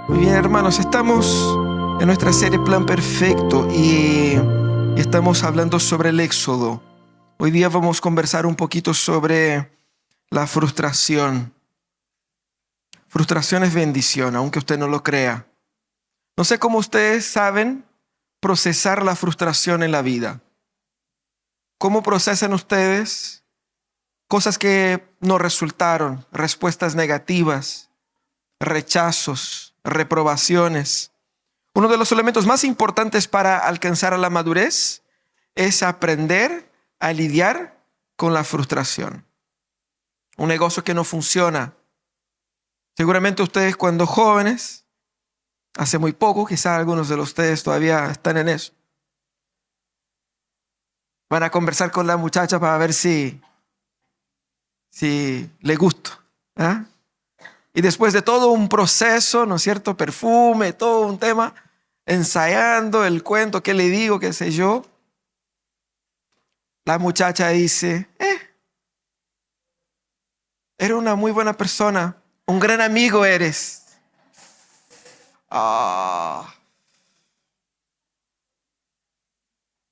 Muy bien, hermanos, estamos en nuestra serie Plan Perfecto y estamos hablando sobre el Éxodo. Hoy día vamos a conversar un poquito sobre la frustración. Frustración es bendición, aunque usted no lo crea. No sé cómo ustedes saben procesar la frustración en la vida. ¿Cómo procesan ustedes cosas que no resultaron, respuestas negativas, rechazos, reprobaciones? Uno de los elementos más importantes para alcanzar a la madurez es aprender a lidiar con la frustración. Un negocio que no funciona. Seguramente ustedes cuando jóvenes, hace muy poco, quizás algunos de ustedes todavía están en eso, van a conversar con la muchacha para ver si le gusto. ¿Ah? Y después de todo un proceso, ¿no es cierto? Perfume, todo un tema, ensayando el cuento, qué le digo, qué sé yo. La muchacha dice, eres una muy buena persona, un gran amigo eres.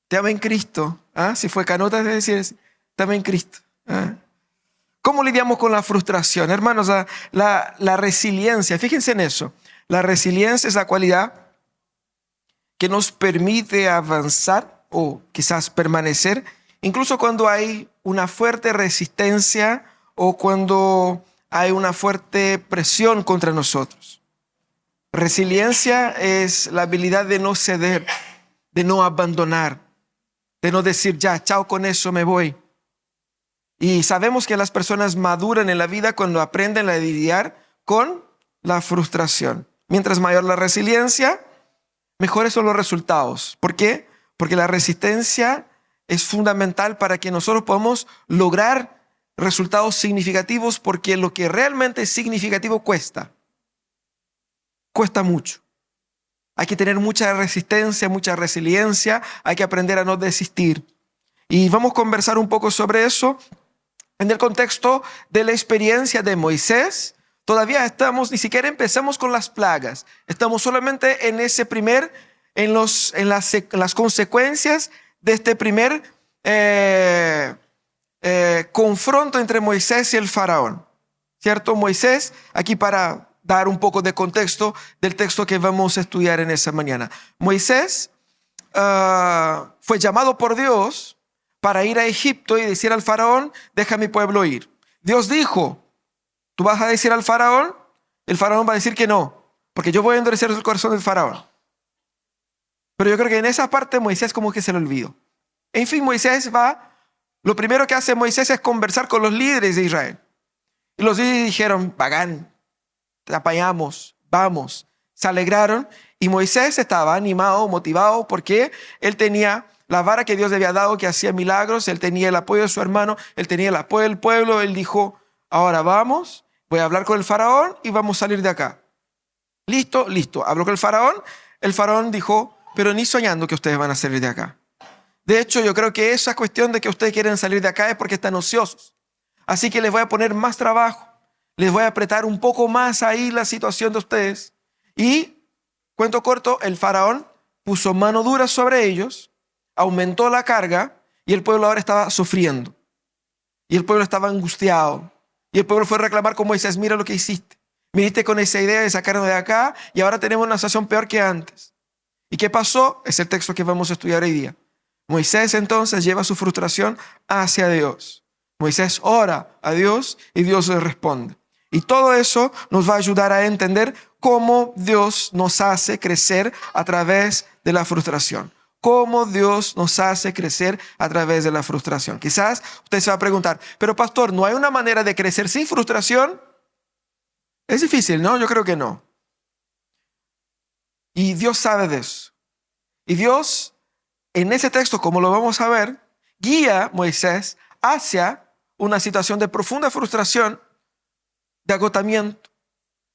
Te amo en Cristo. ¿Ah? Si fue canota, es decir, te amo en Cristo. ¿Ah? ¿Cómo lidiamos con la frustración? Hermanos, la resiliencia, fíjense en eso. La resiliencia es la cualidad que nos permite avanzar o quizás permanecer, incluso cuando hay una fuerte resistencia o cuando hay una fuerte presión contra nosotros. Resiliencia es la habilidad de no ceder, de no abandonar, de no decir ya, chao con eso, me voy. Y sabemos que las personas maduran en la vida cuando aprenden a lidiar con la frustración. Mientras mayor la resiliencia, mejores son los resultados. ¿Por qué? Porque la resistencia es fundamental para que nosotros podamos lograr resultados significativos, porque lo que realmente es significativo cuesta mucho. Hay que tener mucha resistencia, mucha resiliencia, hay que aprender a no desistir. Y vamos a conversar un poco sobre eso. En el contexto de la experiencia de Moisés, todavía ni siquiera empezamos con las plagas. Estamos solamente en las consecuencias de este primer confronto entre Moisés y el faraón. ¿Cierto? Moisés, aquí para dar un poco de contexto del texto que vamos a estudiar en esa mañana. Moisés fue llamado por Dios para ir a Egipto y decir al faraón, deja a mi pueblo ir. Dios dijo, ¿tú vas a decir al faraón? El faraón va a decir que no, porque yo voy a endurecer el corazón del faraón. Pero yo creo que en esa parte Moisés como que se lo olvidó. En fin, lo primero que hace Moisés es conversar con los líderes de Israel. Y los líderes dijeron, Pagán, te apañamos, vamos. Se alegraron y Moisés estaba animado, motivado, porque él tenía la vara que Dios le había dado, que hacía milagros. Él tenía el apoyo de su hermano, él tenía el apoyo del pueblo. Él dijo, ahora vamos, voy a hablar con el faraón y vamos a salir de acá. Listo. Habló con el faraón dijo, pero ni soñando que ustedes van a salir de acá. De hecho, yo creo que esa cuestión de que ustedes quieren salir de acá es porque están ociosos. Así que les voy a poner más trabajo, les voy a apretar un poco más ahí la situación de ustedes. Y, cuento corto, el faraón puso mano dura sobre ellos, aumentó la carga y el pueblo ahora estaba sufriendo. Y el pueblo estaba angustiado. Y el pueblo fue a reclamar con Moisés, mira lo que hiciste. Viniste con esa idea de sacarnos de acá y ahora tenemos una situación peor que antes. ¿Y qué pasó? Es el texto que vamos a estudiar hoy día. Moisés entonces lleva su frustración hacia Dios. Moisés ora a Dios y Dios le responde. Y todo eso nos va a ayudar a entender cómo Dios nos hace crecer a través de la frustración. Cómo Dios nos hace crecer a través de la frustración. Quizás usted se va a preguntar, pero pastor, ¿no hay una manera de crecer sin frustración? Es difícil, ¿no? Yo creo que no. Y Dios sabe de eso. Y Dios, en ese texto, como lo vamos a ver, guía a Moisés hacia una situación de profunda frustración, de agotamiento,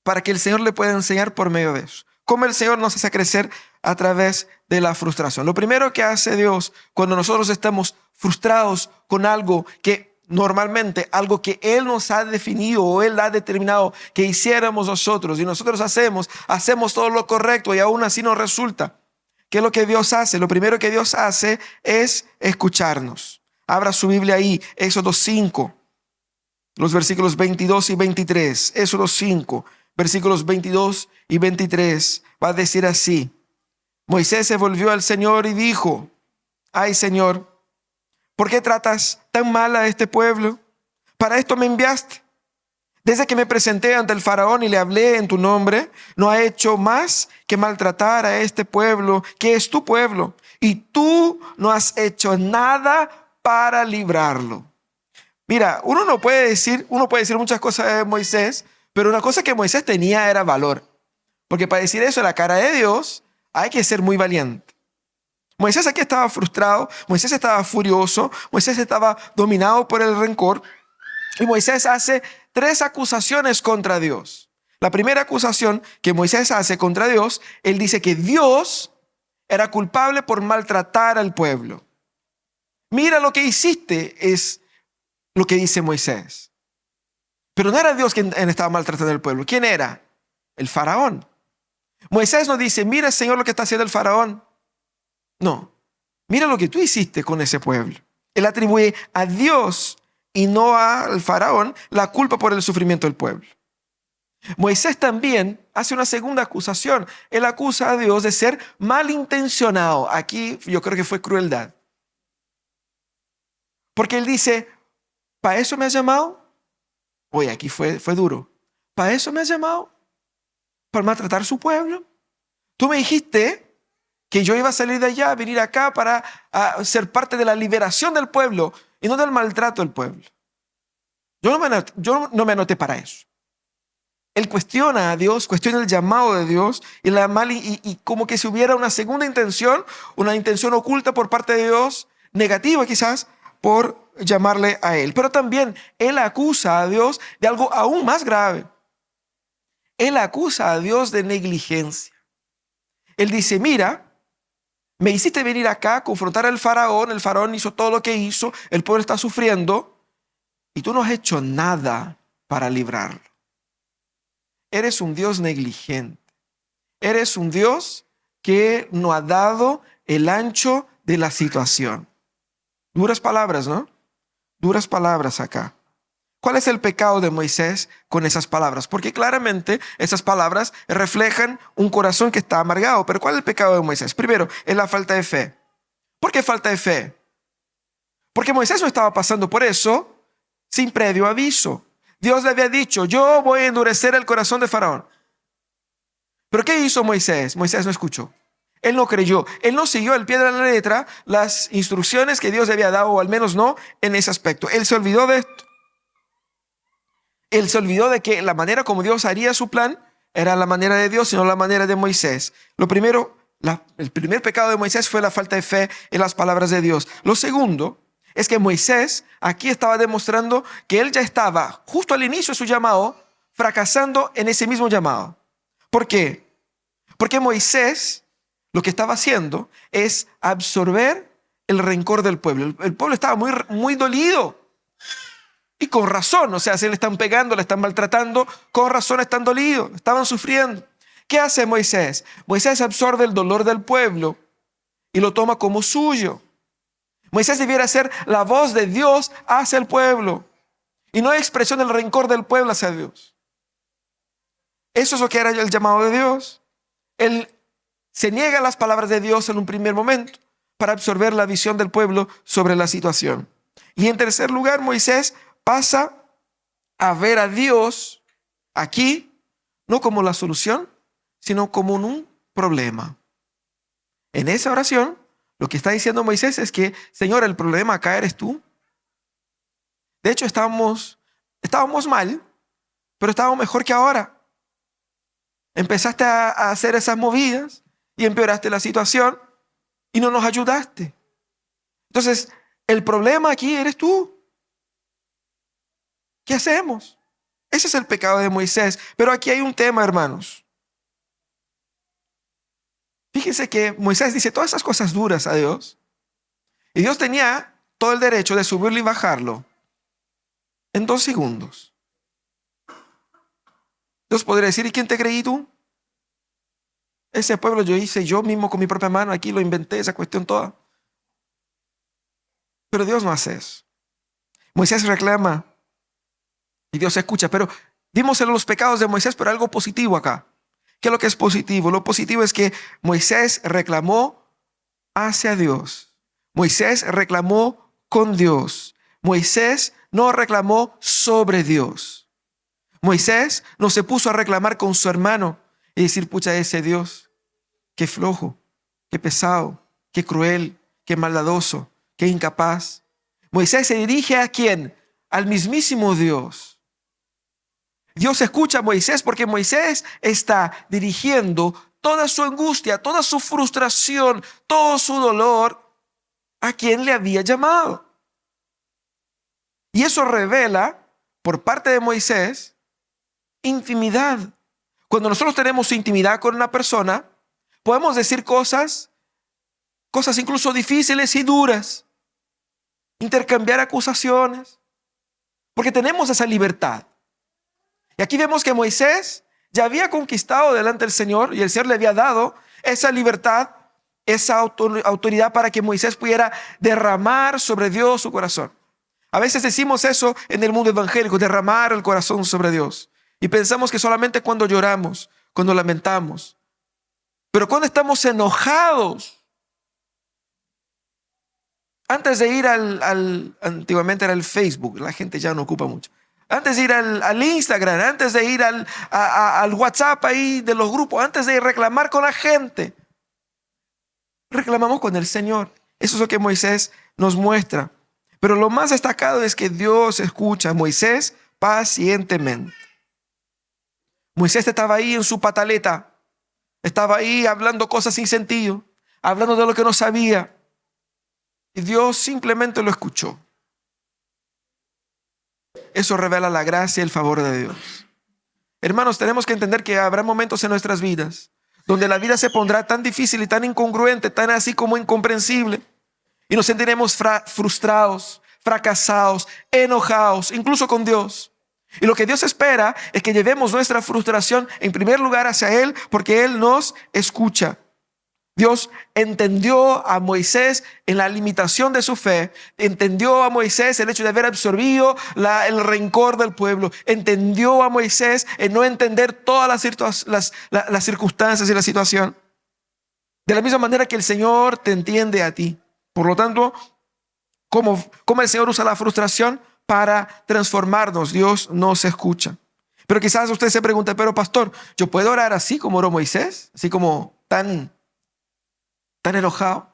para que el Señor le pueda enseñar por medio de eso. Cómo el Señor nos hace crecer a través de la frustración. Lo primero que hace Dios cuando nosotros estamos frustrados con algo que normalmente algo que Él nos ha definido o Él ha determinado que hiciéramos nosotros, y nosotros hacemos todo lo correcto y aún así nos resulta. ¿Qué es lo que Dios hace? Lo primero que Dios hace es escucharnos. Abra su Biblia ahí, Éxodo 5, los versículos 22 y 23. Éxodo 5, versículos 22 y 23. Va a decir así: Moisés se volvió al Señor y dijo: ay, Señor, ¿por qué tratas tan mal a este pueblo? Para esto me enviaste. Desde que me presenté ante el faraón y le hablé en tu nombre, no ha hecho más que maltratar a este pueblo, que es tu pueblo, y tú no has hecho nada para librarlo. Mira, uno puede decir muchas cosas de Moisés, pero una cosa que Moisés tenía era valor. Porque para decir eso en la cara de Dios hay que ser muy valiente. Moisés aquí estaba frustrado, Moisés estaba furioso, Moisés estaba dominado por el rencor, y Moisés hace 3 acusaciones contra Dios. La primera acusación que Moisés hace contra Dios, él dice que Dios era culpable por maltratar al pueblo. Mira lo que hiciste, es lo que dice Moisés. Pero no era Dios quien estaba maltratando al pueblo. ¿Quién era? El faraón. Moisés no dice: mira, Señor, lo que está haciendo el faraón. No, mira lo que tú hiciste con ese pueblo. Él atribuye a Dios y no al faraón la culpa por el sufrimiento del pueblo. Moisés también hace una segunda acusación. Él acusa a Dios de ser malintencionado. Aquí yo creo que fue crueldad. Porque él dice: ¿para eso me has llamado? Oye, aquí fue duro. ¿Para eso me has llamado? ¿Para maltratar a su pueblo? Tú me dijiste que yo iba a salir de allá, a venir acá para ser parte de la liberación del pueblo y no del maltrato del pueblo. Yo no me anoté para eso. Él cuestiona a Dios, cuestiona el llamado de Dios y como que si hubiera una segunda intención, una intención oculta por parte de Dios, negativa quizás, por llamarle a él. Pero también él acusa a Dios de algo aún más grave. Él acusa a Dios de negligencia. Él dice: mira, me hiciste venir acá a confrontar al faraón. El faraón hizo todo lo que hizo. El pueblo está sufriendo. Y tú no has hecho nada para librarlo. Eres un Dios negligente. Eres un Dios que no ha dado el ancho de la situación. Duras palabras, ¿no? Duras palabras acá. ¿Cuál es el pecado de Moisés con esas palabras? Porque claramente esas palabras reflejan un corazón que está amargado. Pero ¿cuál es el pecado de Moisés? Primero, es la falta de fe. ¿Por qué falta de fe? Porque Moisés no estaba pasando por eso sin previo aviso. Dios le había dicho: yo voy a endurecer el corazón de Faraón. ¿Pero qué hizo Moisés? Moisés no escuchó. Él no creyó. Él no siguió al pie de la letra las instrucciones que Dios le había dado, o al menos no en ese aspecto. Él se olvidó de esto. Él se olvidó de que la manera como Dios haría su plan era la manera de Dios y no la manera de Moisés. El primer pecado de Moisés fue la falta de fe en las palabras de Dios. Lo segundo es que Moisés aquí estaba demostrando que él ya estaba justo al inicio de su llamado fracasando en ese mismo llamado. ¿Por qué? Porque Moisés lo que estaba haciendo es absorber el rencor del pueblo. El pueblo estaba muy dolido. Y con razón, o sea, se le están pegando, le están maltratando, con razón están dolidos, estaban sufriendo. ¿Qué hace Moisés? Moisés absorbe el dolor del pueblo y lo toma como suyo. Moisés debiera ser la voz de Dios hacia el pueblo y no expresión del rencor del pueblo hacia Dios. Eso es lo que era el llamado de Dios. Él se niega a las palabras de Dios en un primer momento para absorber la visión del pueblo sobre la situación. Y en tercer lugar, Moisés pasa a ver a Dios aquí no como la solución, sino como un problema. En esa oración, lo que está diciendo Moisés es que: Señor, el problema acá eres tú. De hecho, estábamos mal, pero estábamos mejor que ahora. Empezaste a hacer esas movidas y empeoraste la situación y no nos ayudaste. Entonces, el problema aquí eres tú. ¿Qué hacemos? Ese es el pecado de Moisés. Pero aquí hay un tema, hermanos. Fíjense que Moisés dice todas esas cosas duras a Dios. Y Dios tenía todo el derecho de subirlo y bajarlo. en 2 segundos. Dios podría decir, ¿y quién te creí tú? Ese pueblo yo hice yo mismo con mi propia mano, aquí lo inventé, esa cuestión toda. Pero Dios no hace eso. Moisés reclama y Dios escucha, pero vimos en los pecados de Moisés, pero algo positivo acá. ¿Qué es lo que es positivo? Lo positivo es que Moisés reclamó hacia Dios. Moisés reclamó con Dios. Moisés no reclamó sobre Dios. Moisés no se puso a reclamar con su hermano y decir, pucha, ese Dios, qué flojo, qué pesado, qué cruel, qué maldadoso, qué incapaz. Moisés se dirige ¿a quién? Al mismísimo Dios. Dios escucha a Moisés porque Moisés está dirigiendo toda su angustia, toda su frustración, todo su dolor a quien le había llamado. Y eso revela por parte de Moisés intimidad. Cuando nosotros tenemos intimidad con una persona, podemos decir cosas incluso difíciles y duras, intercambiar acusaciones, porque tenemos esa libertad. Y aquí vemos que Moisés ya había conquistado delante del Señor y el Señor le había dado esa libertad, esa autoridad para que Moisés pudiera derramar sobre Dios su corazón. A veces decimos eso en el mundo evangélico, derramar el corazón sobre Dios. Y pensamos que solamente cuando lloramos, cuando lamentamos. Pero cuando estamos enojados, antes de ir antiguamente era el Facebook, la gente ya no ocupa mucho. Antes de ir al Instagram, antes de ir al WhatsApp ahí de los grupos, antes de reclamar con la gente, reclamamos con el Señor. Eso es lo que Moisés nos muestra. Pero lo más destacado es que Dios escucha a Moisés pacientemente. Moisés estaba ahí en su pataleta, estaba ahí hablando cosas sin sentido, hablando de lo que no sabía. Y Dios simplemente lo escuchó. Eso revela la gracia y el favor de Dios. Hermanos, tenemos que entender que habrá momentos en nuestras vidas donde la vida se pondrá tan difícil y tan incongruente, tan así como incomprensible. Y nos sentiremos frustrados, fracasados, enojados, incluso con Dios. Y lo que Dios espera es que llevemos nuestra frustración en primer lugar hacia Él, porque Él nos escucha. Dios entendió a Moisés en la limitación de su fe, entendió a Moisés el hecho de haber absorbido el rencor del pueblo, entendió a Moisés en no entender todas las circunstancias y la situación. De la misma manera que el Señor te entiende a ti. Por lo tanto, ¿cómo el Señor usa la frustración? Para transformarnos. Dios nos escucha. Pero quizás usted se pregunta, pero pastor, ¿yo puedo orar así como oró Moisés? Así como tan enojado.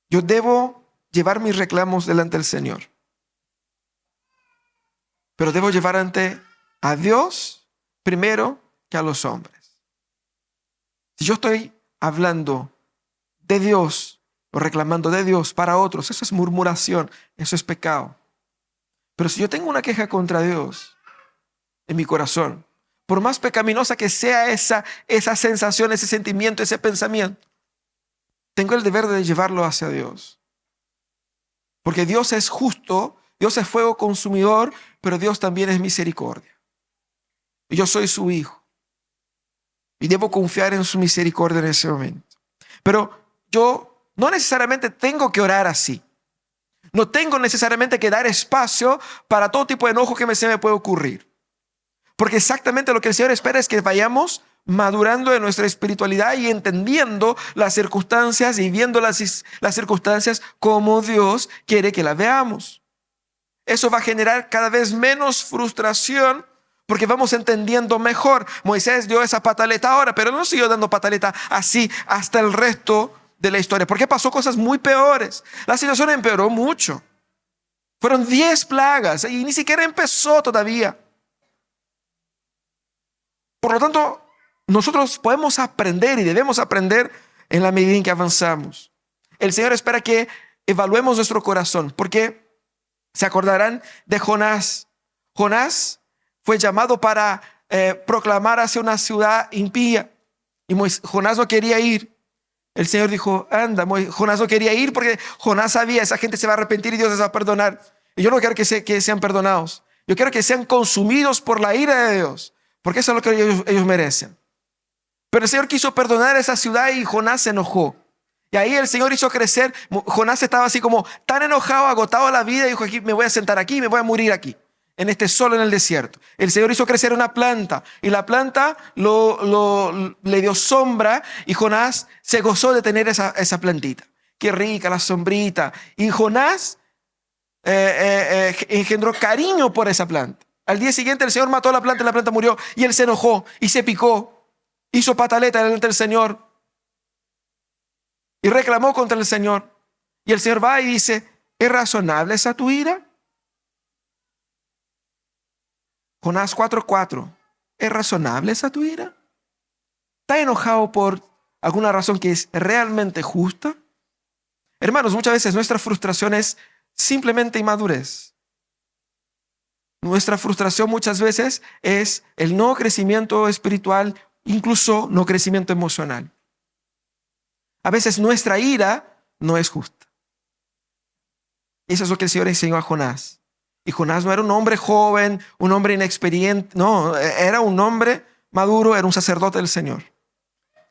Yo debo llevar mis reclamos delante del Señor. Pero debo llevar ante a Dios primero que a los hombres. Si yo estoy hablando de Dios o reclamando de Dios para otros, eso es murmuración, eso es pecado. Pero si yo tengo una queja contra Dios en mi corazón, por más pecaminosa que sea esa sensación, ese sentimiento, ese pensamiento, tengo el deber de llevarlo hacia Dios. Porque Dios es justo, Dios es fuego consumidor, pero Dios también es misericordia. Y yo soy su hijo. Y debo confiar en su misericordia en ese momento. Pero yo no necesariamente tengo que orar así. No tengo necesariamente que dar espacio para todo tipo de enojo que se me puede ocurrir. Porque exactamente lo que el Señor espera es que vayamos madurando en nuestra espiritualidad y entendiendo las circunstancias y viendo las circunstancias como Dios quiere que las veamos. Eso va a generar cada vez menos frustración porque vamos entendiendo mejor. Moisés dio esa pataleta ahora, pero no siguió dando pataleta así hasta el resto de la historia, porque pasó cosas muy peores. La situación empeoró mucho. Fueron 10 plagas y ni siquiera empezó todavía. Por lo tanto, nosotros podemos aprender y debemos aprender en la medida en que avanzamos. El Señor espera que evaluemos nuestro corazón, porque se acordarán de Jonás. Jonás fue llamado para proclamar hacia una ciudad impía y Jonás no quería ir. El Señor dijo, anda, Jonás no quería ir porque Jonás sabía, esa gente se va a arrepentir y Dios les va a perdonar. Y yo no quiero que sean perdonados. Yo quiero que sean consumidos por la ira de Dios, porque eso es lo que ellos merecen. Pero el Señor quiso perdonar a esa ciudad y Jonás se enojó. Y ahí el Señor hizo crecer. Jonás estaba así como tan enojado, agotado de la vida, y dijo, aquí me voy a sentar aquí, me voy a morir aquí, en este sol en el desierto. El Señor hizo crecer una planta y la planta le dio sombra y Jonás se gozó de tener esa plantita. Qué rica la sombrita. Y Jonás engendró cariño por esa planta. Al día siguiente el Señor mató a la planta y la planta murió y él se enojó y se picó. Hizo pataleta delante del Señor y reclamó contra el Señor. Y el Señor va y dice, ¿es razonable esa tu ira? Jonás 4:4. ¿Es razonable esa tu ira? ¿Estás enojado por alguna razón que es realmente justa? Hermanos, muchas veces nuestra frustración es simplemente inmadurez. Nuestra frustración muchas veces es el no crecimiento espiritual, incluso no crecimiento emocional. A veces nuestra ira no es justa. Eso es lo que el Señor enseñó a Jonás. Y Jonás no era un hombre joven, un hombre inexperiente. No, era un hombre maduro, era un sacerdote del Señor.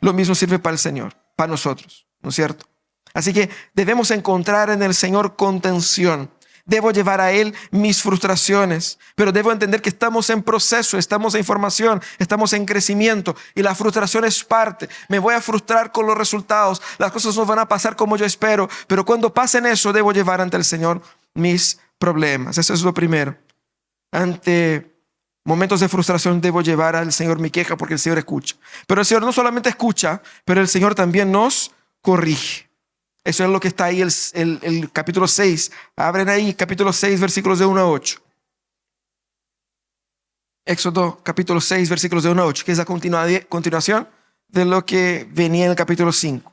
Lo mismo sirve para el Señor, para nosotros, ¿no es cierto? Así que debemos encontrar en el Señor contención. Debo llevar a Él mis frustraciones, pero debo entender que estamos en proceso, estamos en formación, estamos en crecimiento y la frustración es parte. Me voy a frustrar con los resultados, las cosas no van a pasar como yo espero, pero cuando pasen eso debo llevar ante el Señor mis problemas. Eso es lo primero. Ante momentos de frustración debo llevar al Señor mi queja porque el Señor escucha. Pero el Señor no solamente escucha, pero el Señor también nos corrige. Eso es lo que está ahí el capítulo 6. Abren ahí capítulo 6, versículos de 1 a 8. Éxodo capítulo 6, versículos de 1 a 8, que es la continuación de lo que venía en el capítulo 5.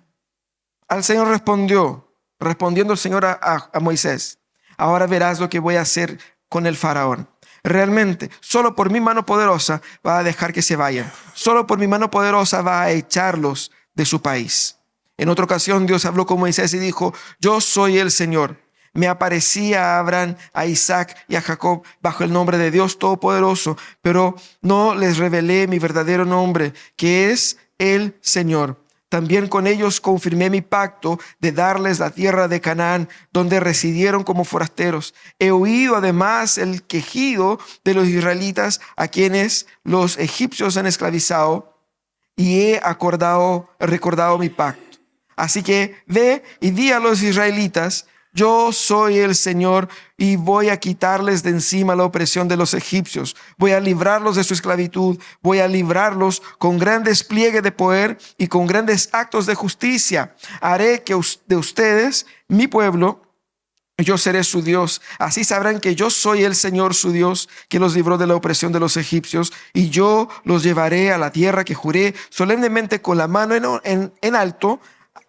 Al Señor respondiendo el Señor a Moisés, ahora verás lo que voy a hacer con el faraón. Realmente, solo por mi mano poderosa va a dejar que se vayan. Solo por mi mano poderosa va a echarlos de su país. En otra ocasión Dios habló con Moisés y dijo, yo soy el Señor. Me aparecí a Abraham, a Isaac y a Jacob bajo el nombre de Dios Todopoderoso, pero no les revelé mi verdadero nombre, que es el Señor. También con ellos confirmé mi pacto de darles la tierra de Canaán, donde residieron como forasteros. He oído además el quejido de los israelitas, a quienes los egipcios han esclavizado, y he recordado mi pacto. Así que ve y di a los israelitas, yo soy el Señor y voy a quitarles de encima la opresión de los egipcios. Voy a librarlos de su esclavitud. Voy a librarlos con gran despliegue de poder y con grandes actos de justicia. Haré que de ustedes, mi pueblo, yo seré su Dios. Así sabrán que yo soy el Señor su Dios, que los libró de la opresión de los egipcios. Y yo los llevaré a la tierra que juré solemnemente con la mano en alto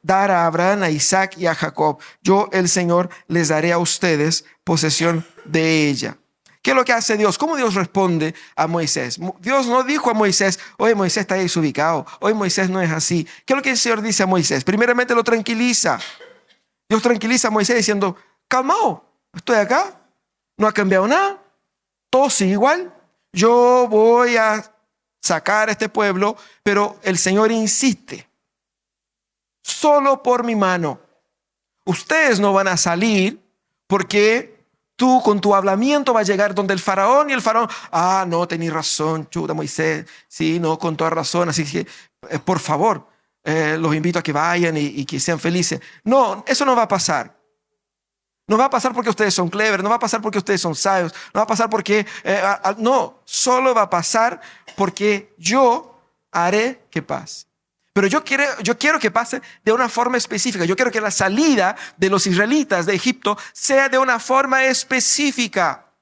dar a Abraham, a Isaac y a Jacob. Yo, el Señor, les daré a ustedes posesión de ella. ¿Qué es lo que hace Dios? ¿Cómo Dios responde a Moisés? Dios no dijo a Moisés, oye, Moisés está desubicado. Oye, Moisés no es así. ¿Qué es lo que el Señor dice a Moisés? Primeramente lo tranquiliza. Dios tranquiliza a Moisés diciendo, calmao, estoy acá, no ha cambiado nada, todo sigue igual. Yo voy a sacar a este pueblo, pero el Señor insiste. Solo por mi mano. Ustedes no van a salir porque tú con tu hablamiento vas a llegar donde el faraón y el faraón, no, tenés razón, chuta Moisés, sí, no, con toda razón, así que por favor, los invito a que vayan y que sean felices. No, eso no va a pasar. No va a pasar porque ustedes son clever, no va a pasar porque ustedes son sabios, no va a pasar porque, no, solo va a pasar porque yo haré que pase. Pero yo quiero que pase de una forma específica. Yo quiero que la salida de los israelitas de Egipto sea de una forma específica.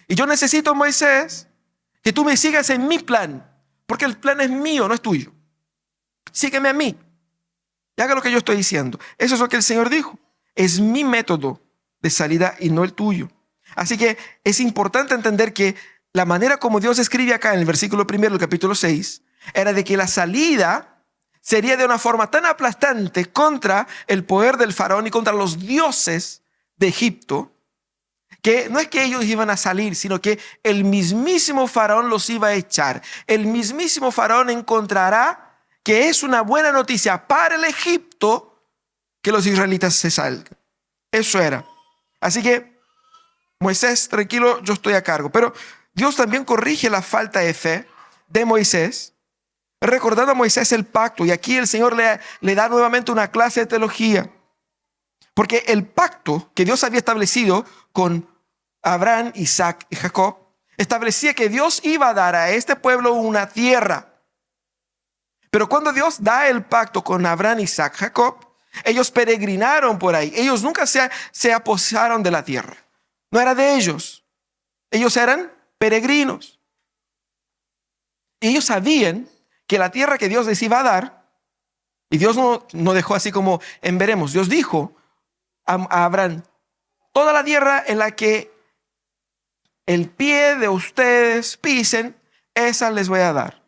Y yo necesito, Moisés, que tú me sigas en mi plan. Porque el plan es mío, no es tuyo. Sígueme a mí. Y haga lo que yo estoy diciendo. Eso es lo que el Señor dijo. Es mi método de salida y no el tuyo. Así que es importante entender que la manera como Dios escribe acá en el versículo 1 del capítulo 6 era de que la salida sería de una forma tan aplastante contra el poder del faraón y contra los dioses de Egipto, que no es que ellos iban a salir, sino que el mismísimo faraón los iba a echar. El mismísimo faraón encontrará que es una buena noticia para el Egipto que los israelitas se salgan. Eso era. Así que, Moisés, tranquilo, yo estoy a cargo. Pero Dios también corrige la falta de fe de Moisés, recordando a Moisés el pacto. Y aquí el Señor le da nuevamente una clase de teología. Porque el pacto que Dios había establecido con Abraham, Isaac y Jacob, establecía que Dios iba a dar a este pueblo una tierra. Pero cuando Dios da el pacto con Abraham, Isaac, Jacob, ellos peregrinaron por ahí. Ellos nunca se aposaron de la tierra. No era de ellos. Ellos eran peregrinos. Y ellos sabían que la tierra que Dios les iba a dar, y Dios no dejó así como en veremos. Dios dijo a Abraham, toda la tierra en la que el pie de ustedes pisen, esa les voy a dar.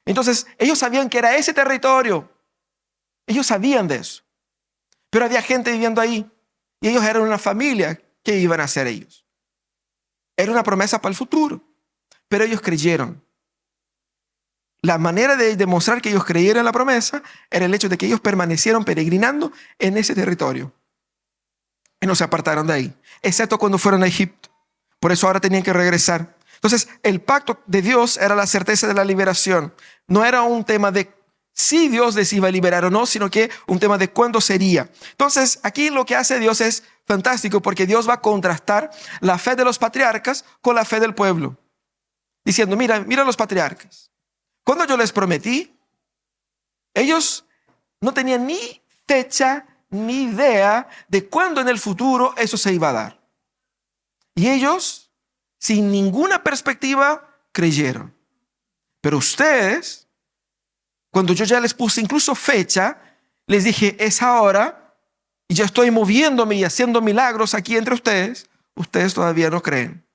Entonces, ellos sabían que era ese territorio. Ellos sabían de eso. Pero había gente viviendo ahí. Y ellos eran una familia. ¿Qué iban a hacer ellos? Era una promesa para el futuro. Pero ellos creyeron. La manera de demostrar que ellos creyeron en la promesa era el hecho de que ellos permanecieron peregrinando en ese territorio. Y no se apartaron de ahí. Excepto cuando fueron a Egipto. Por eso ahora tenían que regresar. Entonces, el pacto de Dios era la certeza de la liberación. No era un tema de si Dios les iba a liberar o no, sino que un tema de cuándo sería. Entonces, aquí lo que hace Dios es fantástico porque Dios va a contrastar la fe de los patriarcas con la fe del pueblo. Diciendo, mira los patriarcas. Cuando yo les prometí, ellos no tenían ni fecha ni idea de cuándo en el futuro eso se iba a dar. Y ellos, sin ninguna perspectiva, creyeron. Pero ustedes, cuando yo ya les puse incluso fecha, les dije, es ahora, y ya estoy moviéndome y haciendo milagros aquí entre ustedes, ustedes todavía no creen.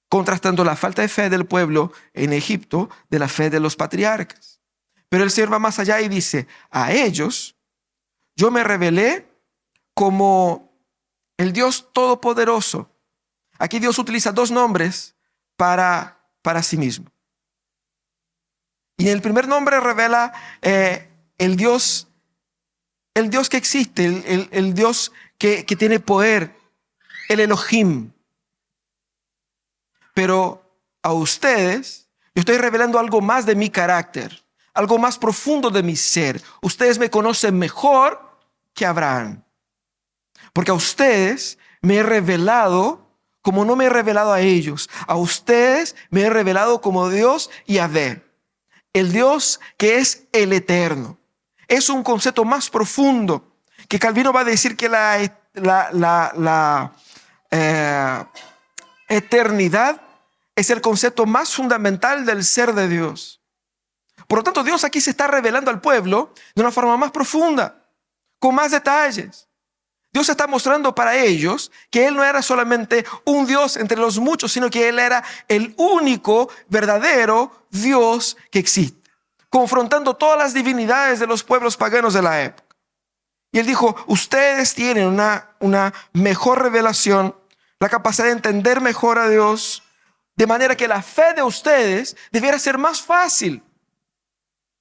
Contrastando la falta de fe del pueblo en Egipto de la fe de los patriarcas. Pero el Señor va más allá y dice, a ellos yo me revelé como el Dios Todopoderoso. Aquí Dios utiliza dos nombres para sí mismo. Y en el primer nombre revela el Dios que existe, el Dios que tiene poder, el Elohim. Pero a ustedes, yo estoy revelando algo más de mi carácter, algo más profundo de mi ser. Ustedes me conocen mejor que Abraham. Porque a ustedes me he revelado como no me he revelado a ellos. A ustedes me he revelado como Dios Yahvé. El Dios que es el eterno. Es un concepto más profundo que Calvino va a decir que la eternidad es el concepto más fundamental del ser de Dios. Por lo tanto, Dios aquí se está revelando al pueblo de una forma más profunda, con más detalles. Dios está mostrando para ellos que Él no era solamente un Dios entre los muchos, sino que Él era el único verdadero Dios que existe, confrontando todas las divinidades de los pueblos paganos de la época. Y Él dijo, ustedes tienen una mejor revelación, la capacidad de entender mejor a Dios, de manera que la fe de ustedes debiera ser más fácil.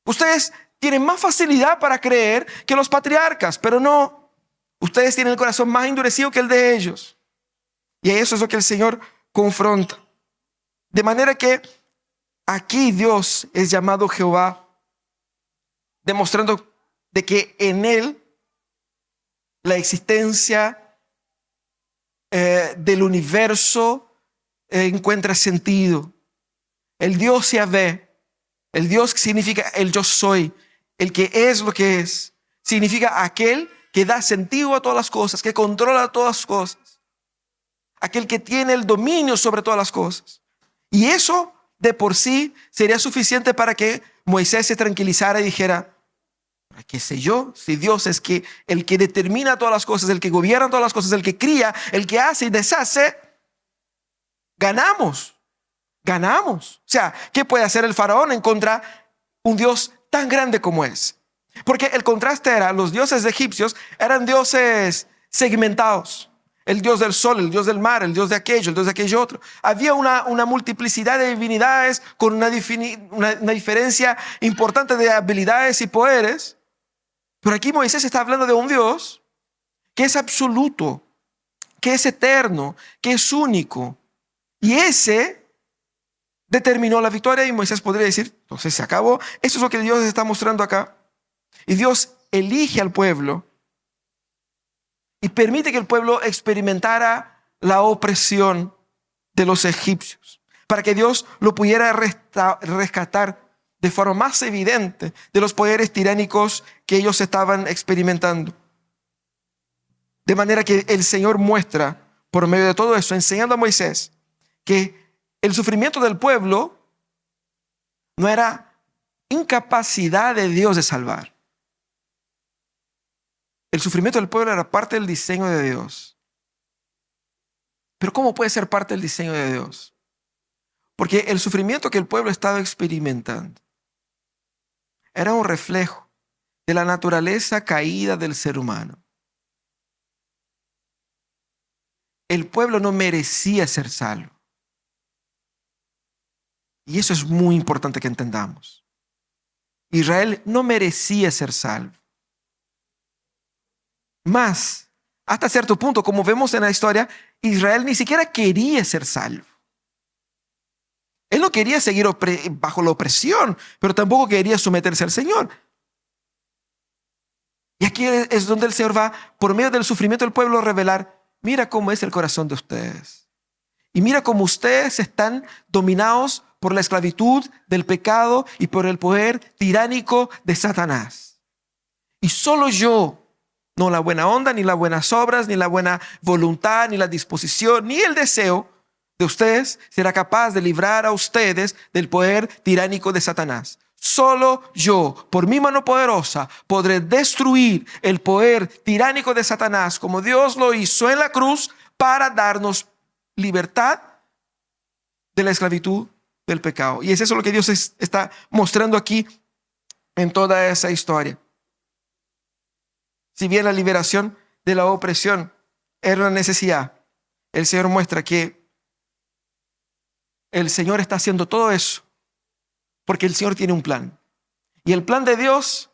Ustedes tienen más facilidad para creer que los patriarcas, pero no. Ustedes tienen el corazón más endurecido que el de ellos. Y eso es lo que el Señor confronta. De manera que aquí Dios es llamado Jehová, demostrando de que en Él la existencia del universo encuentra sentido. El Dios Yahvé, el Dios que significa el yo soy, el que es lo que es, significa aquel que da sentido a todas las cosas, que controla todas las cosas, aquel que tiene el dominio sobre todas las cosas. Y eso de por sí sería suficiente para que Moisés se tranquilizara y dijera, qué sé yo, si Dios es el que determina todas las cosas, el que gobierna todas las cosas, el que cría, el que hace y deshace, ganamos. O sea, ¿qué puede hacer el faraón en contra un Dios tan grande como es. Porque el contraste era, los dioses egipcios eran dioses segmentados. El dios del sol, el dios del mar, el dios de aquello otro. Había una multiplicidad de divinidades con una diferencia importante de habilidades y poderes. Pero aquí Moisés está hablando de un Dios que es absoluto, que es eterno, que es único. Y ese determinó la victoria, y Moisés podría decir, entonces se acabó. Eso es lo que Dios está mostrando acá. Y Dios elige al pueblo y permite que el pueblo experimentara la opresión de los egipcios, para que Dios lo pudiera rescatar de forma más evidente de los poderes tiránicos que ellos estaban experimentando. De manera que el Señor muestra por medio de todo eso, enseñando a Moisés, que el sufrimiento del pueblo no era incapacidad de Dios de salvar. El sufrimiento del pueblo era parte del diseño de Dios. Pero ¿cómo puede ser parte del diseño de Dios? Porque el sufrimiento que el pueblo estaba experimentando era un reflejo de la naturaleza caída del ser humano. El pueblo no merecía ser salvo. Y eso es muy importante que entendamos. Israel no merecía ser salvo. Más, hasta cierto punto, como vemos en la historia, Israel ni siquiera quería ser salvo. Él no quería seguir bajo la opresión, pero tampoco quería someterse al Señor. Y aquí es donde el Señor va, por medio del sufrimiento del pueblo, a revelar, mira cómo es el corazón de ustedes. Y mira cómo ustedes están dominados por la esclavitud del pecado y por el poder tiránico de Satanás. Y solo yo, no la buena onda, ni las buenas obras, ni la buena voluntad, ni la disposición, ni el deseo de ustedes será capaz de librar a ustedes del poder tiránico de Satanás. Solo yo, por mi mano poderosa, podré destruir el poder tiránico de Satanás, como Dios lo hizo en la cruz, para darnos libertad de la esclavitud del pecado. Y es eso lo que Dios está mostrando aquí en toda esa historia. Si bien la liberación de la opresión era una necesidad, el Señor muestra que el Señor está haciendo todo eso porque el Señor tiene un plan. Y el plan de Dios,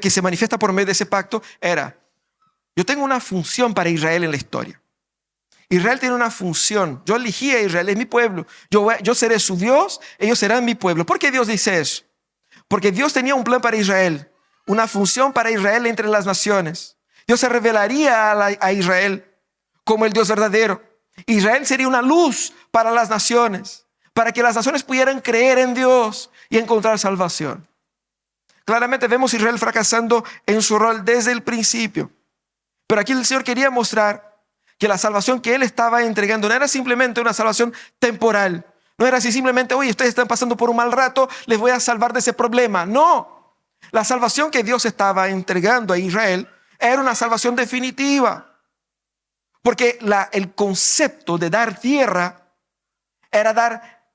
que se manifiesta por medio de ese pacto, era: yo tengo una función para Israel en la historia. Israel tiene una función. Yo elegí a Israel, es mi pueblo. Yo seré su Dios, ellos serán mi pueblo. ¿Por qué Dios dice eso? Porque Dios tenía un plan para Israel, una función para Israel entre las naciones. Dios se revelaría a Israel como el Dios verdadero. Israel sería una luz para las naciones, para que las naciones pudieran creer en Dios y encontrar salvación. Claramente vemos a Israel fracasando en su rol desde el principio. Pero aquí el Señor quería mostrar que la salvación que Él estaba entregando no era simplemente una salvación temporal. No era así simplemente, oye, ustedes están pasando por un mal rato, les voy a salvar de ese problema. No, la salvación que Dios estaba entregando a Israel era una salvación definitiva. Porque el concepto de dar tierra era dar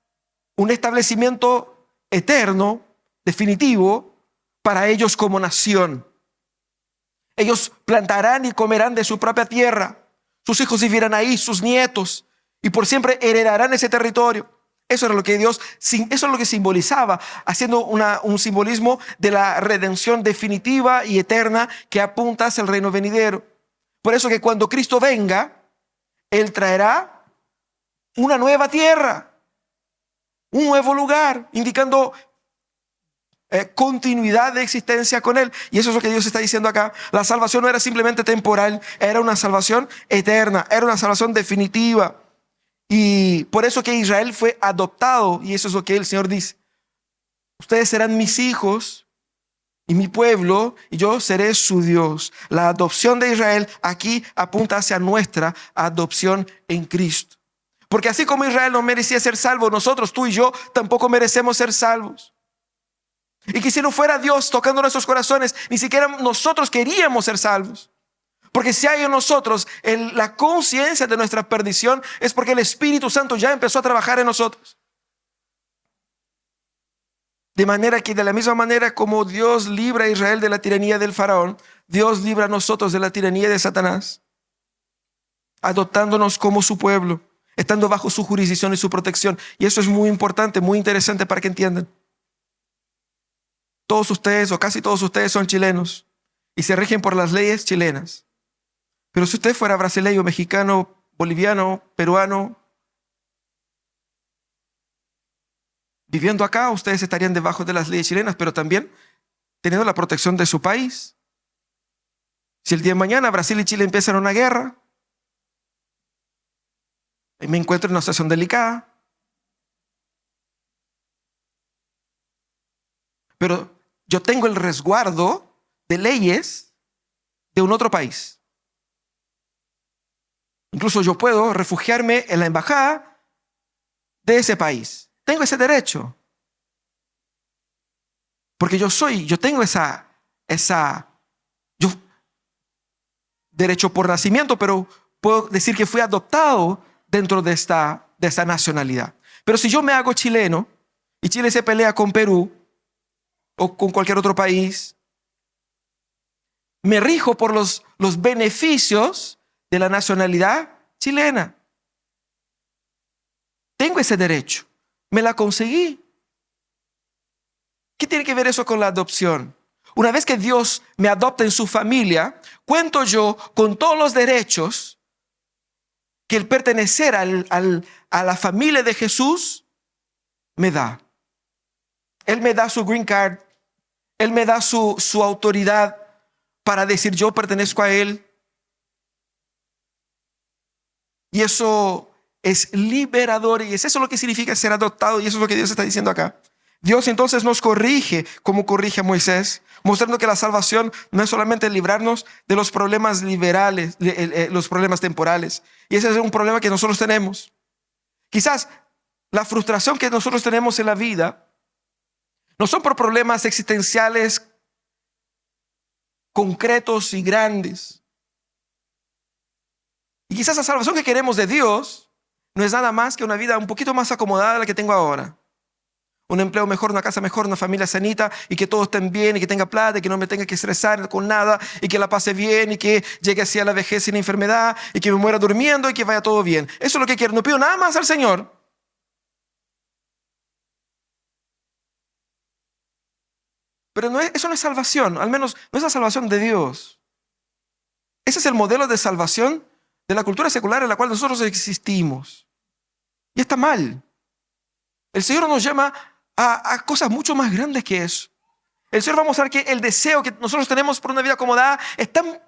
un establecimiento eterno, definitivo, para ellos como nación. Ellos plantarán y comerán de su propia tierra. Sus hijos vivirán ahí, sus nietos, y por siempre heredarán ese territorio. Eso era lo que eso es lo que simbolizaba, haciendo un simbolismo de la redención definitiva y eterna que apunta hacia el reino venidero. Por eso que cuando Cristo venga, Él traerá una nueva tierra, un nuevo lugar, indicando continuidad de existencia con Él. Y eso es lo que Dios está diciendo acá. La salvación no era simplemente temporal, era una salvación eterna, era una salvación definitiva. Y por eso que Israel fue adoptado, y eso es lo que el Señor dice: ustedes serán mis hijos y mi pueblo, y yo seré su Dios. La adopción de Israel aquí apunta hacia nuestra adopción en Cristo. Porque así como Israel no merecía ser salvo, nosotros, tú y yo, tampoco merecemos ser salvos. Y que si no fuera Dios tocando nuestros corazones, ni siquiera nosotros queríamos ser salvos. Porque si hay en nosotros la conciencia de nuestra perdición, es porque el Espíritu Santo ya empezó a trabajar en nosotros. De manera que de la misma manera como Dios libra a Israel de la tiranía del faraón, Dios libra a nosotros de la tiranía de Satanás, adoptándonos como su pueblo, estando bajo su jurisdicción y su protección. Y eso es muy importante, muy interesante para que entiendan. Todos ustedes o casi todos ustedes son chilenos y se rigen por las leyes chilenas. Pero si usted fuera brasileño, mexicano, boliviano, peruano, viviendo acá, ustedes estarían debajo de las leyes chilenas, pero también teniendo la protección de su país. Si el día de mañana Brasil y Chile empiezan una guerra, y me encuentro en una situación delicada, pero yo tengo el resguardo de leyes de un otro país. Incluso yo puedo refugiarme en la embajada de ese país. Tengo ese derecho. Porque yo tengo yo derecho por nacimiento, pero puedo decir que fui adoptado dentro de esta nacionalidad. Pero si yo me hago chileno y Chile se pelea con Perú o con cualquier otro país, me rijo por los beneficios de la nacionalidad chilena. Tengo ese derecho. Me la conseguí. ¿Qué tiene que ver eso con la adopción? Una vez que Dios me adopta en su familia, cuento yo con todos los derechos que el pertenecer a la familia de Jesús me da. Él me da su green card. Él me da su autoridad para decir yo pertenezco a Él. Y eso es liberador y es eso lo que significa ser adoptado, y eso es lo que Dios está diciendo acá. Dios entonces nos corrige como corrige a Moisés, mostrando que la salvación no es solamente librarnos de los problemas liberales, los problemas temporales. Y ese es un problema que nosotros tenemos. Quizás la frustración que nosotros tenemos en la vida no son por problemas existenciales concretos y grandes. Y quizás la salvación que queremos de Dios no es nada más que una vida un poquito más acomodada de la que tengo ahora. Un empleo mejor, una casa mejor, una familia sanita, y que todos estén bien, y que tenga plata, y que no me tenga que estresar con nada, y que la pase bien, y que llegue así a la vejez sin enfermedad, y que me muera durmiendo, y que vaya todo bien. Eso es lo que quiero. No pido nada más al Señor. Pero eso no es salvación, al menos no es la salvación de Dios. Ese es el modelo de salvación de la cultura secular en la cual nosotros existimos. Y está mal. El Señor nos llama a cosas mucho más grandes que eso. El Señor va a mostrar que el deseo que nosotros tenemos por una vida acomodada es tan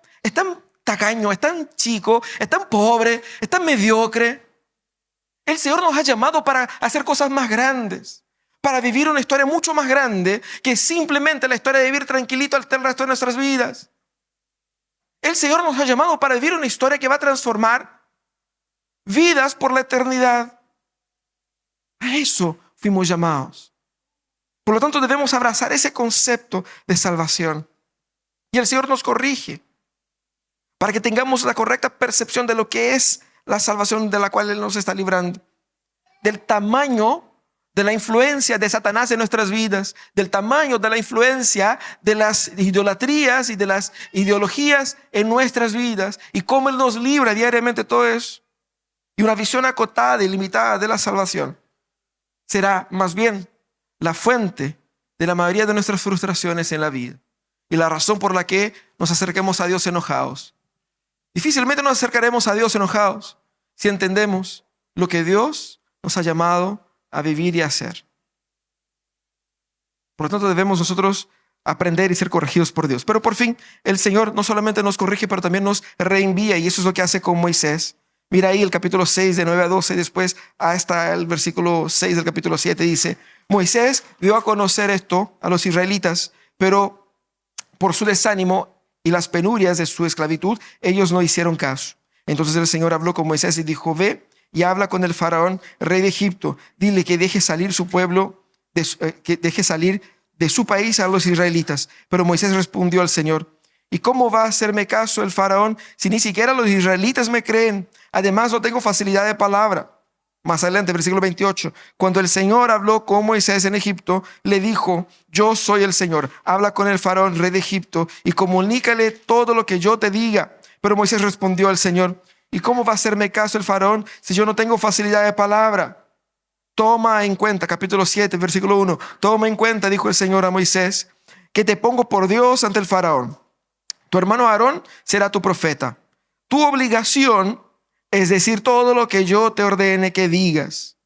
tacaño, es tan chico, es tan pobre, es tan mediocre. El Señor nos ha llamado para hacer cosas más grandes, para vivir una historia mucho más grande que simplemente la historia de vivir tranquilito hasta el resto de nuestras vidas. El Señor nos ha llamado para vivir una historia que va a transformar vidas por la eternidad. A eso fuimos llamados. Por lo tanto, debemos abrazar ese concepto de salvación. Y el Señor nos corrige para que tengamos la correcta percepción de lo que es la salvación de la cual Él nos está librando. Del tamaño de la influencia de Satanás en nuestras vidas, del tamaño de la influencia de las idolatrías y de las ideologías en nuestras vidas, y cómo Él nos libra diariamente de todo eso. Y una visión acotada y limitada de la salvación será más bien la fuente de la mayoría de nuestras frustraciones en la vida y la razón por la que nos acerquemos a Dios enojados. Difícilmente nos acercaremos a Dios enojados si entendemos lo que Dios nos ha llamado a vivir y a hacer. Por lo tanto, debemos nosotros aprender y ser corregidos por Dios. Pero por fin, el Señor no solamente nos corrige, pero también nos reenvía, y eso es lo que hace con Moisés. Mira ahí el capítulo 6 de 9 a 12, después hasta el versículo 6 del capítulo 7 dice: Moisés dio a conocer esto a los israelitas, pero por su desánimo y las penurias de su esclavitud, ellos no hicieron caso. Entonces el Señor habló con Moisés y dijo: ve y habla con el faraón, rey de Egipto. Dile que deje salir su pueblo, que deje salir de su país a los israelitas. Pero Moisés respondió al Señor: ¿y cómo va a hacerme caso el faraón si ni siquiera los israelitas me creen? Además, no tengo facilidad de palabra. Más adelante, versículo 28. Cuando el Señor habló con Moisés en Egipto, le dijo: yo soy el Señor. Habla con el faraón, rey de Egipto, y comunícale todo lo que yo te diga. Pero Moisés respondió al Señor: ¿y cómo va a hacerme caso el faraón si yo no tengo facilidad de palabra? Toma en cuenta, capítulo 7, versículo 1. Toma en cuenta, dijo el Señor a Moisés, que te pongo por Dios ante el faraón. Tu hermano Aarón será tu profeta. Tu obligación es decir todo lo que yo te ordene que digas.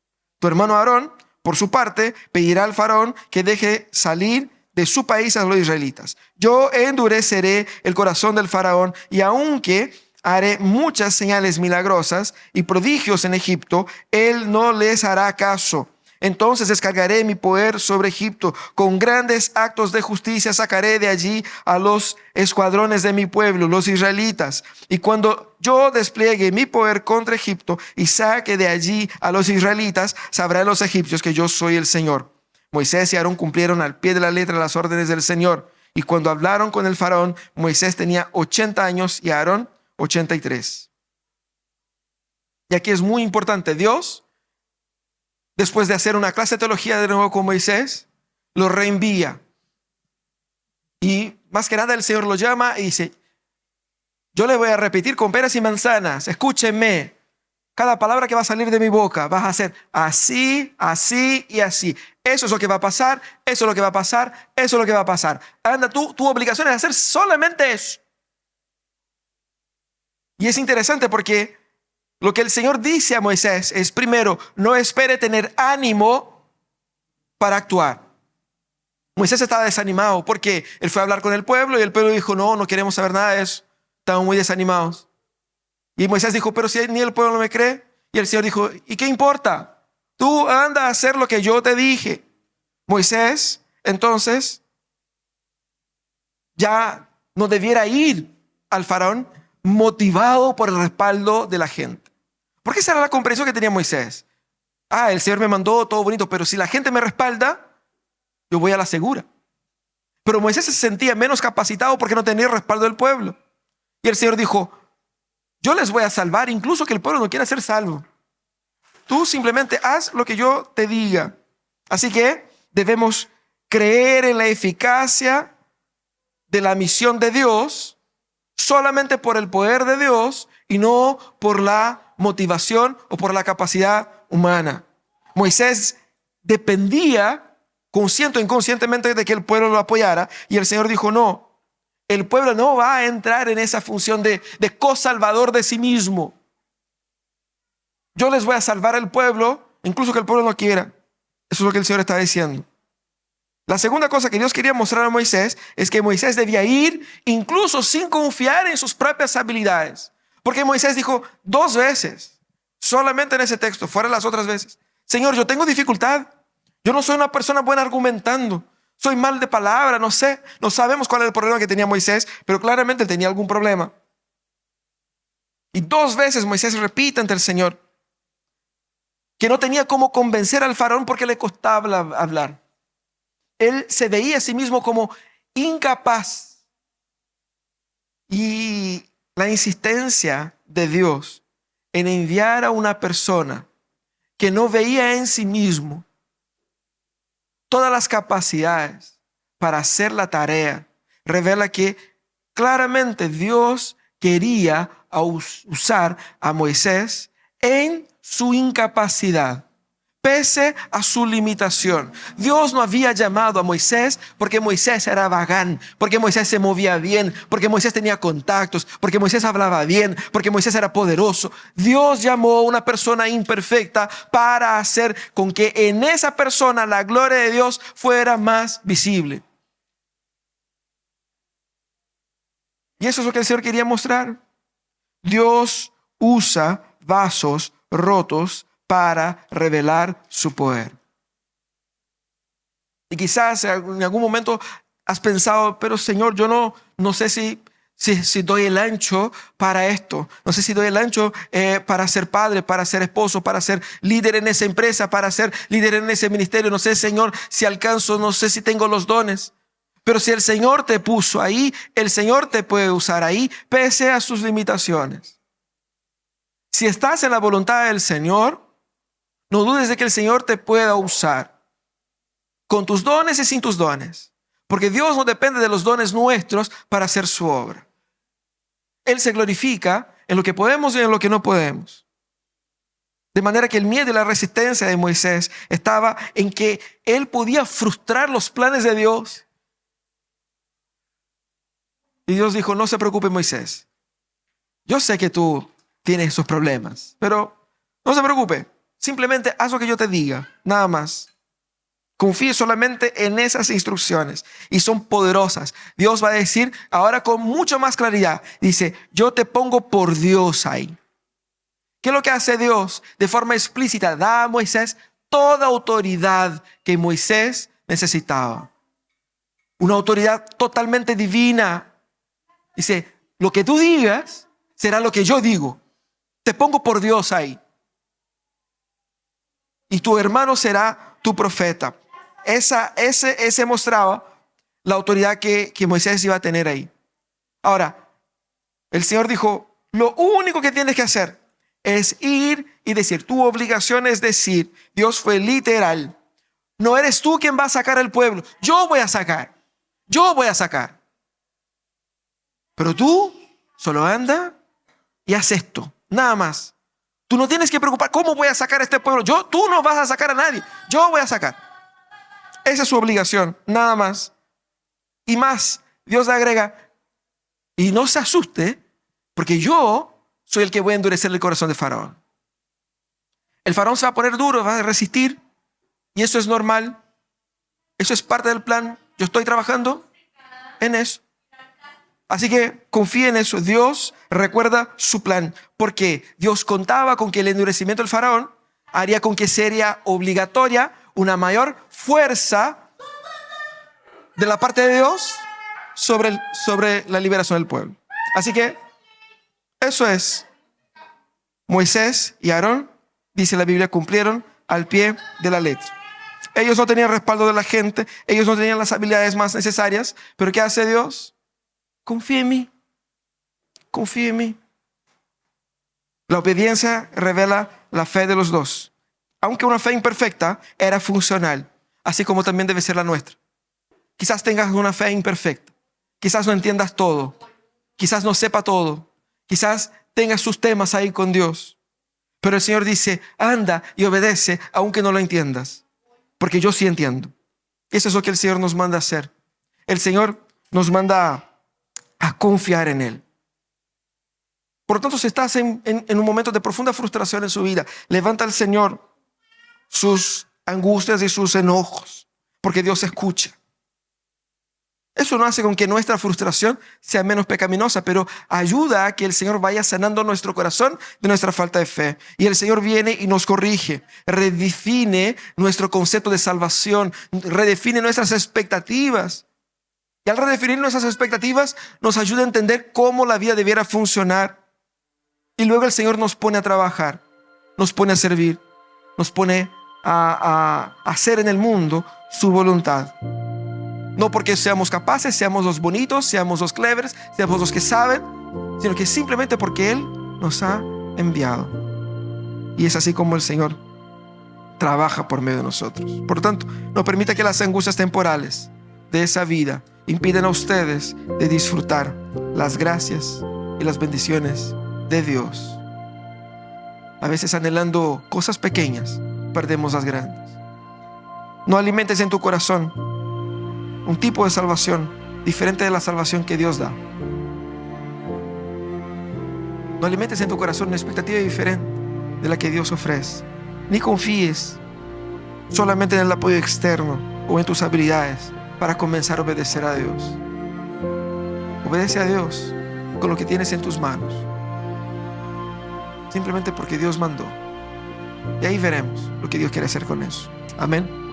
Tu hermano Aarón, por su parte, pedirá al faraón que deje salir de su país a los israelitas. Yo endureceré el corazón del faraón, y aunque haré muchas señales milagrosas y prodigios en Egipto, él no les hará caso. Entonces descargaré mi poder sobre Egipto. Con grandes actos de justicia sacaré de allí a los escuadrones de mi pueblo, los israelitas. Y cuando yo despliegue mi poder contra Egipto y saque de allí a los israelitas, sabrán los egipcios que yo soy el Señor. Moisés y Aarón cumplieron al pie de la letra las órdenes del Señor. Y cuando hablaron con el faraón, Moisés tenía 80 años y Aarón 83. Y aquí es muy importante. Dios, después de hacer una clase de teología de nuevo con Moisés, lo reenvía. Y más que nada el Señor lo llama y dice: yo le voy a repetir con peras y manzanas. Escúchenme. Cada palabra que va a salir de mi boca vas a hacer así, así y así. Eso es lo que va a pasar, eso es lo que va a pasar, eso es lo que va a pasar. Anda, tu obligación es hacer solamente eso. Y es interesante porque lo que el Señor dice a Moisés es: primero, no espere tener ánimo para actuar. Moisés estaba desanimado porque él fue a hablar con el pueblo y el pueblo dijo: no queremos saber nada de eso. Estaban muy desanimados. Y Moisés dijo: pero si ni el pueblo no me cree. Y el Señor dijo: ¿y qué importa? Tú anda a hacer lo que yo te dije. Moisés, entonces, ya no debiera ir al faraón motivado por el respaldo de la gente. Porque esa era la comprensión que tenía Moisés. El Señor me mandó, todo bonito, pero si la gente me respalda, yo voy a la segura. Pero Moisés se sentía menos capacitado porque no tenía el respaldo del pueblo. Y el Señor dijo: yo les voy a salvar, incluso que el pueblo no quiera ser salvo. Tú simplemente haz lo que yo te diga. Así que debemos creer en la eficacia de la misión de Dios solamente por el poder de Dios y no por la motivación o por la capacidad humana. Moisés dependía consciente o inconscientemente de que el pueblo lo apoyara, y el Señor dijo: no, el pueblo no va a entrar en esa función de co-salvador de sí mismo. Yo les voy a salvar al pueblo, incluso que el pueblo no quiera. Eso es lo que el Señor está diciendo. La segunda cosa que Dios quería mostrar a Moisés es que Moisés debía ir incluso sin confiar en sus propias habilidades. Porque Moisés dijo 2 veces, solamente en ese texto, fuera las otras veces: Señor, yo tengo dificultad. Yo no soy una persona buena argumentando. Soy mal de palabra, no sé. No sabemos cuál era el problema que tenía Moisés, pero claramente él tenía algún problema. Y 2 veces Moisés repite ante el Señor que no tenía cómo convencer al faraón porque le costaba hablar. Él se veía a sí mismo como incapaz. Y la insistencia de Dios en enviar a una persona que no veía en sí mismo todas las capacidades para hacer la tarea revela que claramente Dios quería usar a Moisés en su incapacidad, pese a su limitación. Dios no había llamado a Moisés porque Moisés era vagán, porque Moisés se movía bien, porque Moisés tenía contactos, porque Moisés hablaba bien, porque Moisés era poderoso. Dios llamó a una persona imperfecta para hacer con que en esa persona la gloria de Dios fuera más visible. Y eso es lo que el Señor quería mostrar. Dios usa vasos rotos para revelar su poder. Y quizás en algún momento has pensado: pero Señor, yo no sé si doy el ancho para esto. No sé si doy el ancho para ser padre, para ser esposo, para ser líder en esa empresa, para ser líder en ese ministerio. No sé, Señor, si alcanzo, no sé si tengo los dones. Pero si el Señor te puso ahí, el Señor te puede usar ahí, pese a sus limitaciones. Si estás en la voluntad del Señor, No dudes de que el Señor te pueda usar con tus dones y sin tus dones. Porque Dios no depende de los dones nuestros para hacer su obra. Él se glorifica en lo que podemos y en lo que no podemos. De manera que el miedo y la resistencia de Moisés estaba en que él podía frustrar los planes de Dios. Y Dios dijo, no se preocupe Moisés. Yo sé que tú tienes esos problemas, pero no se preocupe. Simplemente haz lo que yo te diga, nada más. Confíe solamente en esas instrucciones y son poderosas. Dios va a decir ahora con mucha más claridad. Dice, yo te pongo por Dios ahí. ¿Qué es lo que hace Dios? De forma explícita da a Moisés toda autoridad que Moisés necesitaba. Una autoridad totalmente divina. Dice, lo que tú digas será lo que yo digo. Te pongo por Dios ahí. Y tu hermano será tu profeta. Ese mostraba la autoridad que Moisés iba a tener ahí. Ahora, el Señor dijo, lo único que tienes que hacer es ir y decir. Tu obligación es decir. Dios fue literal. No eres tú quien va a sacar al pueblo. Yo voy a sacar. Yo voy a sacar. Pero tú solo anda y haz esto. Nada más. Tú no tienes que preocupar. ¿Cómo voy a sacar a este pueblo? Tú no vas a sacar a nadie. Yo voy a sacar. Esa es su obligación. Nada más. Y más. Dios le agrega. Y no se asuste. Porque yo soy el que voy a endurecer el corazón de Faraón. El Faraón se va a poner duro. Va a resistir. Y eso es normal. Eso es parte del plan. Yo estoy trabajando en eso. Así que confíe en eso. Dios recuerda su plan. Porque Dios contaba con que el endurecimiento del Faraón haría con que sería obligatoria una mayor fuerza de la parte de Dios sobre la liberación del pueblo. Así que eso es. Moisés y Aarón, dice la Biblia, cumplieron al pie de la letra. Ellos no tenían respaldo de la gente. Ellos no tenían las habilidades más necesarias. Pero ¿qué hace Dios? Confía en mí. Confía en mí. La obediencia revela la fe de los dos. Aunque una fe imperfecta, era funcional. Así como también debe ser la nuestra. Quizás tengas una fe imperfecta. Quizás no entiendas todo. Quizás no sepa todo. Quizás tengas sus temas ahí con Dios. Pero el Señor dice, anda y obedece aunque no lo entiendas. Porque yo sí entiendo. Eso es lo que el Señor nos manda a hacer. El Señor nos manda a confiar en Él. Por lo tanto, si estás en un momento de profunda frustración en su vida, levanta al Señor sus angustias y sus enojos, porque Dios escucha. Eso no hace con que nuestra frustración sea menos pecaminosa, pero ayuda a que el Señor vaya sanando nuestro corazón de nuestra falta de fe. Y el Señor viene y nos corrige, redefine nuestro concepto de salvación, redefine nuestras expectativas. Y al redefinir nuestras expectativas, nos ayuda a entender cómo la vida debiera funcionar. Y luego el Señor nos pone a trabajar, nos pone a servir, nos pone a hacer en el mundo su voluntad. No porque seamos capaces, seamos los bonitos, seamos los clevers, seamos los que saben, sino que simplemente porque Él nos ha enviado. Y es así como el Señor trabaja por medio de nosotros. Por lo tanto, no permita que las angustias temporales de esa vida impiden a ustedes de disfrutar las gracias y las bendiciones de Dios. A veces anhelando cosas pequeñas, perdemos las grandes. No alimentes en tu corazón un tipo de salvación diferente de la salvación que Dios da. No alimentes en tu corazón una expectativa diferente de la que Dios ofrece. Ni confíes solamente en el apoyo externo o en tus habilidades para comenzar a obedecer a Dios. Obedece a Dios con lo que tienes en tus manos. Simplemente porque Dios mandó. Y ahí veremos lo que Dios quiere hacer con eso. Amén.